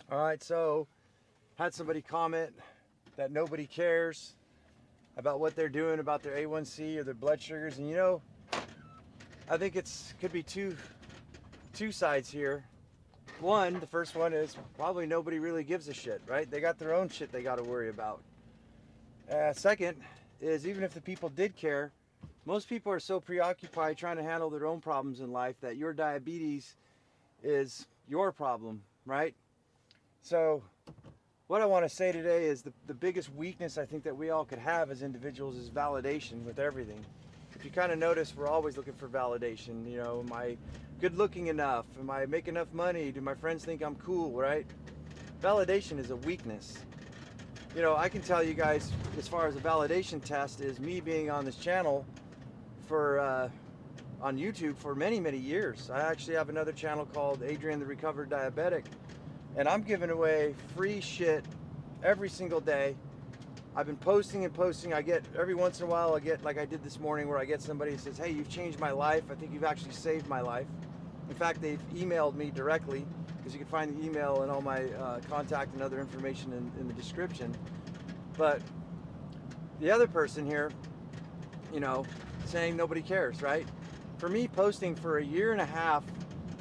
All right, so had somebody comment that nobody cares about what they're doing about their A1C or their blood sugars, and I think it's could be two sides here. One, the first one is probably nobody really gives a shit, right? They got their own shit they got to worry about. Second is even if the people did care, most people are so preoccupied trying to handle their own problems in life that your diabetes is your problem, right? So what I want to say today is the biggest weakness I think that we all could have as individuals is validation with everything. If you kind of notice, we're always looking for validation. You know, am I good looking enough? Am I make enough money? Do my friends think I'm cool, right? Validation is a weakness. You know, I can tell you guys as far as a validation test is me being on this channel for on YouTube for many, many years. I actually have another channel called Adrian the Recovered Diabetic, and I'm giving away free shit every single day. I've been posting and posting. I get every once in a while, I get like I did this morning where I get somebody who says, hey, you've changed my life. I think you've actually saved my life. In fact, they've emailed me directly because you can find the email and all my contact and other information in the description. But the other person here, you know, saying nobody cares, right? For me, posting for a year and a half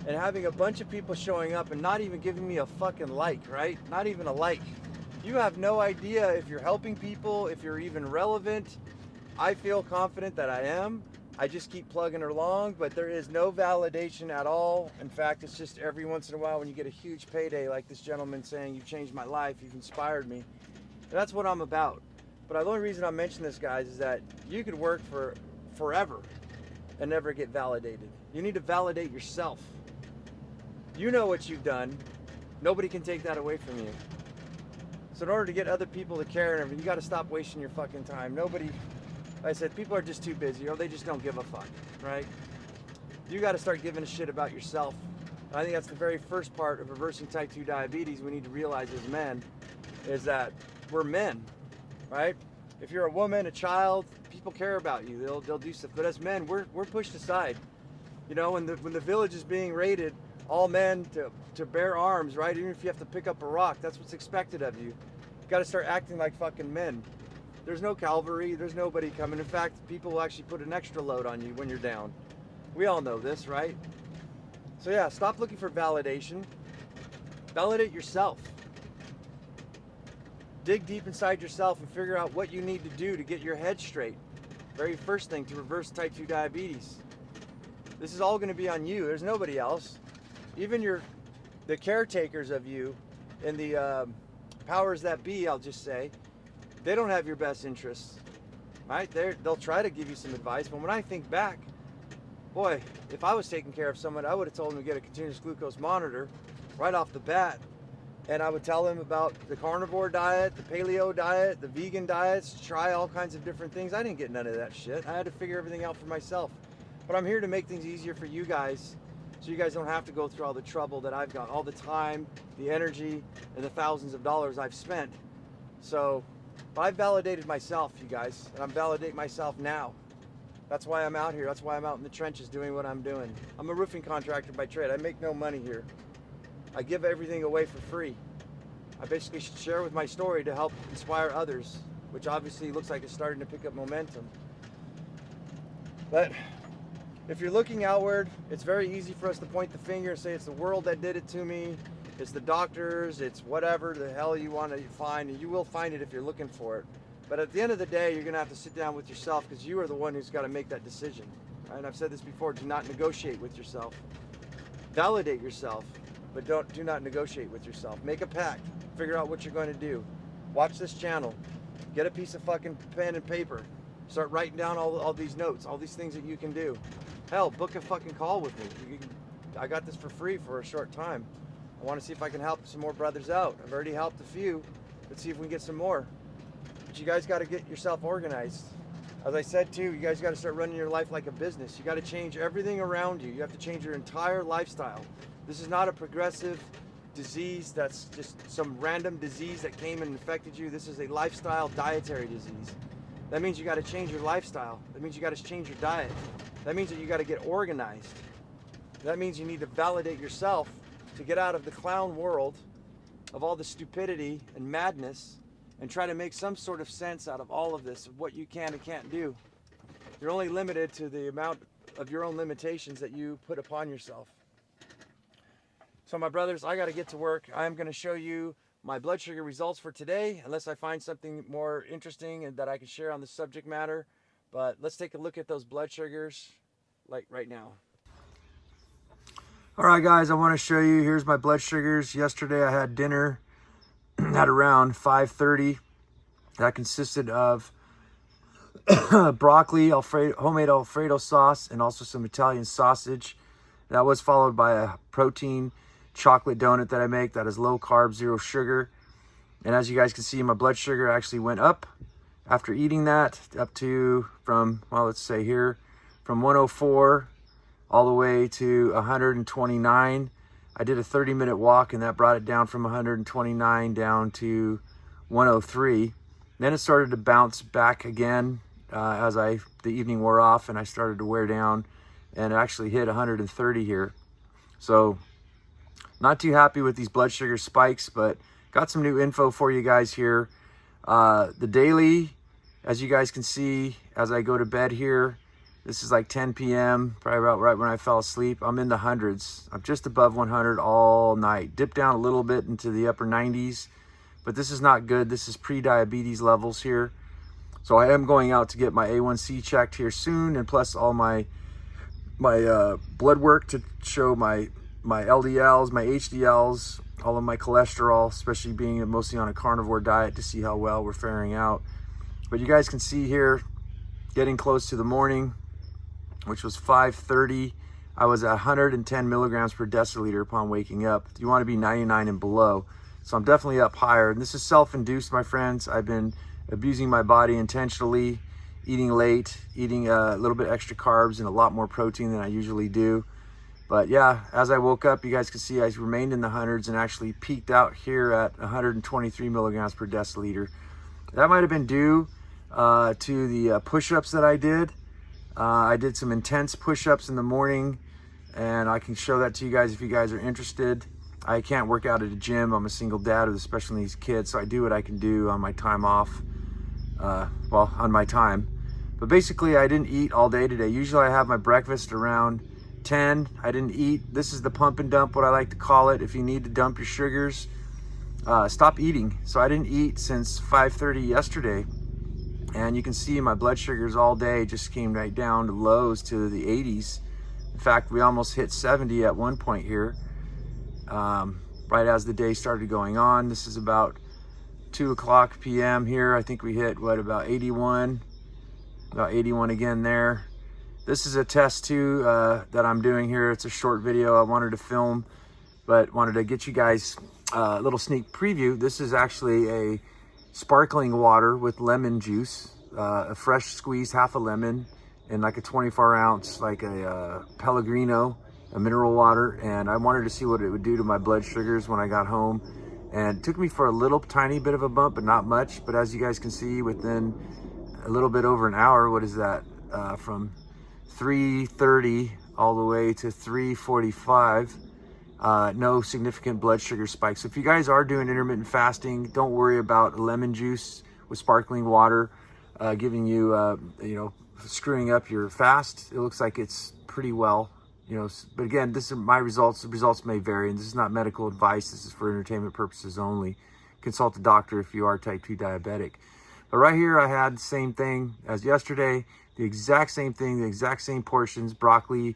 and having a bunch of people showing up and not even giving me a fucking like, right? Not even a like. You have no idea if you're helping people, if you're even relevant. I feel confident that I am. I just keep plugging along, but there is no validation at all. In fact, it's just every once in a while when you get a huge payday like this gentleman saying, you've changed my life, you've inspired me. And that's what I'm about. But the only reason I mention this, guys, is that you could work for forever and never get validated. You need to validate yourself. You know what you've done. Nobody can take that away from you. So in order to get other people to care, you got to stop wasting your fucking time. Nobody, like I said, people are just too busy or they just don't give a fuck, right? You got to start giving a shit about yourself. And I think that's the very first part of reversing type 2 diabetes we need to realize as men is that we're men, right? If you're a woman, a child, people care about you. They'll do stuff. But as men, we're pushed aside. You know, when the village is being raided, all men to bear arms, right? Even if you have to pick up a rock, that's what's expected of you. You got to start acting like fucking men. There's no cavalry. There's nobody coming. In fact, people will actually put an extra load on you when you're down. We all know this, right? So yeah, stop looking for validation. Validate yourself. Dig deep inside yourself and figure out what you need to do to get your head straight. Very first thing to reverse type 2 diabetes. This is all going to be on you. There's nobody else. Even the caretakers of you and the powers that be, I'll just say, they don't have your best interests, right? They'll try to give you some advice, but when I think back, boy, if I was taking care of someone, I would have told them to get a continuous glucose monitor right off the bat, and I would tell them about the carnivore diet, the paleo diet, the vegan diets, try all kinds of different things. I didn't get none of that shit. I had to figure everything out for myself. But I'm here to make things easier for you guys so you guys don't have to go through all the trouble that I've got, all the time, the energy, and the thousands of dollars I've spent. So, but I've validated myself, you guys, and I'm validating myself now. That's why I'm out here. That's why I'm out in the trenches doing what I'm doing. I'm a roofing contractor by trade. I make no money here. I give everything away for free. I basically share with my story to help inspire others, which obviously looks like it's starting to pick up momentum. But if you're looking outward, it's very easy for us to point the finger and say it's the world that did it to me, it's the doctors, it's whatever the hell you want to find, and you will find it if you're looking for it. But at the end of the day, you're going to have to sit down with yourself because you are the one who's got to make that decision. Right? And I've said this before, do not negotiate with yourself. Validate yourself, but do not negotiate with yourself. Make a pact. Figure out what you're going to do. Watch this channel. Get a piece of fucking pen and paper. Start writing down all these notes, all these things that you can do. Hell, book a fucking call with me. I got this for free for a short time. I want to see if I can help some more brothers out. I've already helped a few. Let's see if we can get some more. But you guys got to get yourself organized. As I said too, you guys got to start running your life like a business. You got to change everything around you. You have to change your entire lifestyle. This is not a progressive disease that's just some random disease that came and infected you. This is a lifestyle dietary disease. That means you got to change your lifestyle. That means you got to change your diet. That means that you got to get organized. That means you need to validate yourself to get out of the clown world of all the stupidity and madness and try to make some sort of sense out of all of this, of what you can and can't do. You're only limited to the amount of your own limitations that you put upon yourself. So my brothers, I got to get to work. I'm going to show you my blood sugar results for today, unless I find something more interesting and that I can share on the subject matter. But let's take a look at those blood sugars like right now. All right, guys, I want to show you, here's my blood sugars. Yesterday I had dinner at around 5:30. That consisted of broccoli, homemade Alfredo sauce, and also some Italian sausage. That was followed by a protein chocolate donut that I make that is low carb, zero sugar. And as you guys can see, my blood sugar actually went up after eating that, up to from, well, let's say here, from 104 all the way to 129. I did a 30-minute walk and that brought it down from 129 down to 103. Then it started to bounce back again as the evening wore off and I started to wear down, and it actually hit 130 here. So not too happy with these blood sugar spikes, but got some new info for you guys here. The daily, as you guys can see, as I go to bed here, this is like 10 p.m., probably about right when I fell asleep. I'm in the hundreds. I'm just above 100 all night. Dipped down a little bit into the upper 90s, but this is not good. This is pre-diabetes levels here. So I am going out to get my A1C checked here soon, and plus all my blood work to show my LDLs, my HDLs, all of my cholesterol, especially being mostly on a carnivore diet, to see how well we're faring out. But you guys can see here, getting close to the morning, which was 5:30, I was at 110 milligrams per deciliter upon waking up. You want to be 99 and below. So I'm definitely up higher. And this is self-induced, my friends. I've been abusing my body intentionally, eating late, eating a little bit extra carbs and a lot more protein than I usually do. But yeah, as I woke up, you guys can see I remained in the hundreds and actually peaked out here at 123 milligrams per deciliter. That might have been due to the push-ups that I did. I did some intense push-ups in the morning, and I can show that to you guys if you guys are interested. I can't work out at a gym. I'm a single dad with a special needs kid, so I do what I can do on my time off, well, on my time. But basically, I didn't eat all day today. Usually I have my breakfast around 10. I didn't eat. This is the pump and dump, what I like to call it. If you need to dump your sugars, stop eating. So I didn't eat since 5:30 yesterday. And you can see my blood sugars all day just came right down to lows to the 80s. In fact, we almost hit 70 at one point here, right as the day started going on. This is about 2 o'clock p.m. here. I think we hit, what, about 81? About 81 again there. This is a test too that I'm doing here. It's a short video I wanted to film, but wanted to get you guys a little sneak preview. This is actually a sparkling water with lemon juice, a fresh squeezed half a lemon, and like a 24-ounce, like a Pellegrino, a mineral water. And I wanted to see what it would do to my blood sugars when I got home. And it took me for a little tiny bit of a bump, but not much. But as you guys can see, within a little bit over an hour, what is that? From 3:30 all the way to 3:45. No significant blood sugar spikes. So if you guys are doing intermittent fasting, don't worry about lemon juice with sparkling water giving you, you know, screwing up your fast. It looks like it's pretty well, you know, but again, this is my results. The results may vary, and this is not medical advice. This is for entertainment purposes only. Consult a doctor if you are type 2 diabetic. But right here, I had the same thing as yesterday, the exact same thing, the exact same portions, broccoli,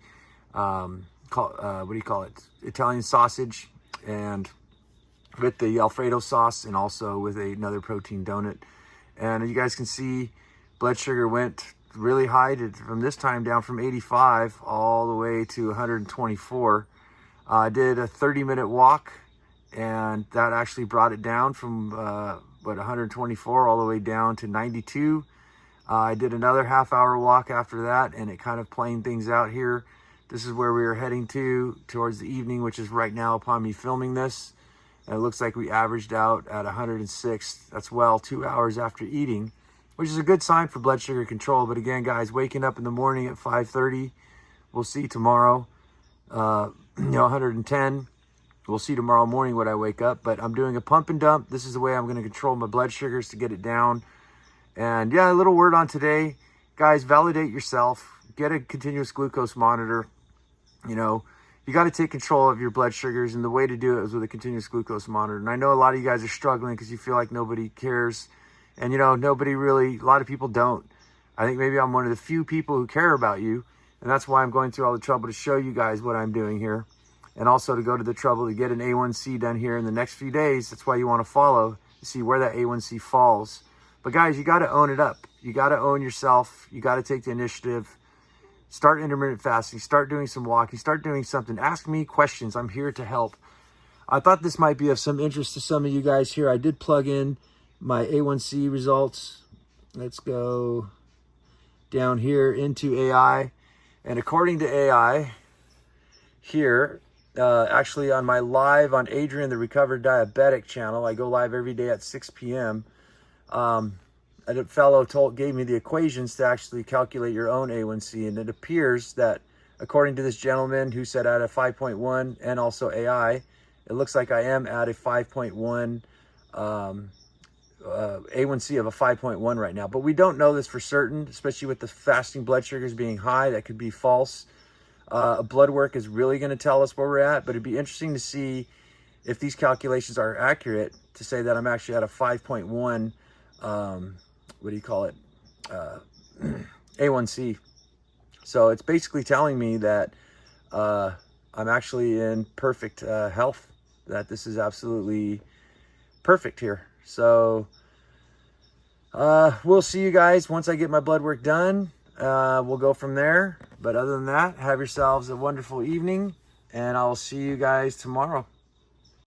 what do you call it? Italian sausage, and with the Alfredo sauce, and also with another protein donut. And you guys can see blood sugar went really high from this time down from 85 all the way to 124. I did a 30-minute walk, and that actually brought it down from 124 all the way down to 92. I did another half-hour walk after that, and it kind of planed things out here. This is where we are heading towards the evening, which is right now upon me filming this. And it looks like we averaged out at 106. That's well 2 hours after eating, which is a good sign for blood sugar control. But again, guys, waking up in the morning at 5:30, we'll see tomorrow, you know, 110. We'll see tomorrow morning when I wake up, but I'm doing a pump and dump. This is the way I'm going to control my blood sugars to get it down. And yeah, a little word on today, guys, validate yourself, get a continuous glucose monitor. You know, you got to take control of your blood sugars, and the way to do it is with a continuous glucose monitor. And I know a lot of you guys are struggling because you feel like nobody cares. And, you know, nobody really, a lot of people don't. I think maybe I'm one of the few people who care about you. And that's why I'm going through all the trouble to show you guys what I'm doing here. And also to go to the trouble to get an A1C done here in the next few days. That's why you want to follow to see where that A1C falls. But guys, you got to own it up. You got to own yourself. You got to take the initiative. Start intermittent fasting. Start doing some walking. Start doing something. Ask me questions. I'm here to help. I thought this might be of some interest to some of you guys here. I did plug in my A1C results. Let's go down here into AI. And according to AI here, actually on my live on Adrian the Recovered Diabetic channel, I go live every day at 6 p.m. A fellow gave me the equations to actually calculate your own A1C, and it appears that according to this gentleman who said at a 5.1 and also AI, it looks like I am at a 5.1 A1C of a 5.1 right now. But we don't know this for certain, especially with the fasting blood sugars being high. That could be false. Blood work is really going to tell us where we're at, but it'd be interesting to see if these calculations are accurate to say that I'm actually at a 5.1 what do you call it, A1C. So it's basically telling me that I'm actually in perfect health, that this is absolutely perfect here. So we'll see you guys once I get my blood work done. We'll go from there. But other than that, have yourselves a wonderful evening, and I'll see you guys tomorrow.